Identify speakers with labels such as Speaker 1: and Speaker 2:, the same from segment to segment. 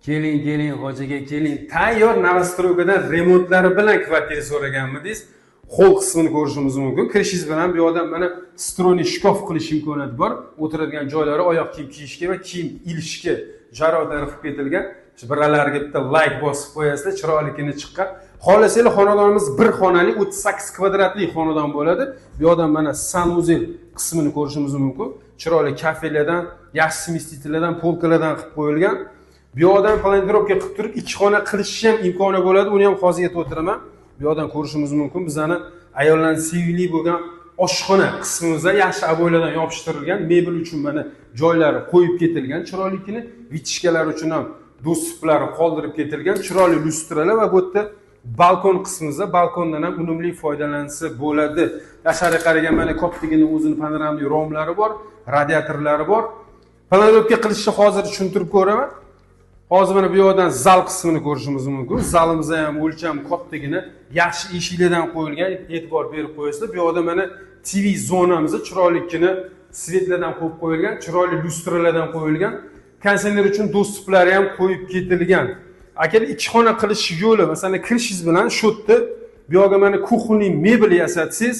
Speaker 1: Keling, keling, hojiga keling. Tayyor Novostroykadan remontlari bilan kvartira so'raganmidingiz? Hol qismini ko'rishingiz mumkin. Kirishingiz bilan bu odam mana stroyniy shkaf qilish imkoniyati bor. O'tiradigan joylari oyoq kiyim kiyishga va kiyim ilishga sharoitlari qilib ketilgan. Shu biralariga bitta like bosib qo'yasizlar, chiroyligini chiqqan. Xohlasanglar xonadonimiz bir xonali 38 kvadratli xonadon bo'ladi. Bu odam mana sanuzel qismini ko'rishingiz mumkin. Chiroyli kafelardan, yaxshi smestitellardan, polkalardan qilib qo'yilgan. Bu yoqdan planировка qilib turib, ikki xona qilish ham imkoni bo'ladi. Uni ham hozir aytib o'tiraman. Bu yoqdan ko'rishimiz mumkin. Bizani ayollarning sevimli bo'lgan oshxona qismimizda yaxshi aboylardan yopishtirilgan, mebel uchun mana joylari qo'yib ketilgan, chiroylikini vitishkalar uchun ham do'stiplari qoldirib ketilgan, chiroyli lyustralar va bu yerda balkon qismimizda balkondan ham unumli foydalansa bo'ladi. Tashqariga qaragan mana kattagina o'zini panoramli romlari bor, radiatorlari bor. Planировка qilishni hozir tushuntirib ko'raman. Hozir mana bu yoqdan zal qismini ko'rishimiz mumkin. Zalimizda ham o'lcham kattagina, yaxshi eshiklardan qo'yilgan, e'tibor berib qo'yasizlar. Bu yoqda mana TV zonamizda chiroylikini svetlardan qo'yib qo'yilgan, chiroyli lyustralardan qo'yilgan, konditsioner uchun do'stiplari ham qo'yib ketilgan. Agar ikki xona qilish yo'li, masalan, kirishingiz bilan shu yerda bu yoqqa mana kuxonli mebel yasatsangiz,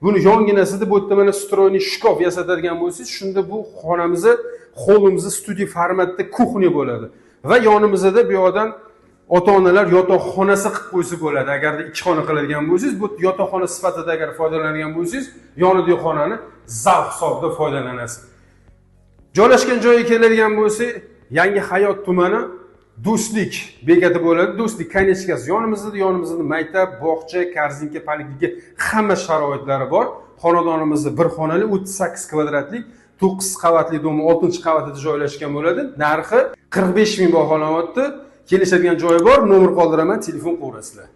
Speaker 1: buni yonginasida bu yerda mana stroyniy shkaf yasatadigan bo'lsangiz, shunda bu xonamizni, holimizni studiya formatda kuxnya bo'ladi. Va yonimizda bu yoqdan ota-onalar yotoqxonasi qilib qo'ysa bo'ladi. Agarda ikki xona qiladigan bo'lsangiz, bu yotoqxona sifatida agar foydalanadigan bo'lsangiz, yonidagi xonani zal hisobida foydalanasiz. Joylashgan joyiga keladigan bo'lsak, Yangi Hayot tumani Do'stlik bekati bo'ladi. Do'stlik konechkasi yonimizda maktab, bog'cha, korzinka, poliklinika hamma sharoitlari bor. Xonadonimizda bir xonali 38 kvadratlik 9 qavatli dom 6 qavatida joylashgan bo'ladi. Narxi 45 ming baholanyapti. Kelishadigan joyi bor. Nomer qoldiraman, telefon qo'yasizlar.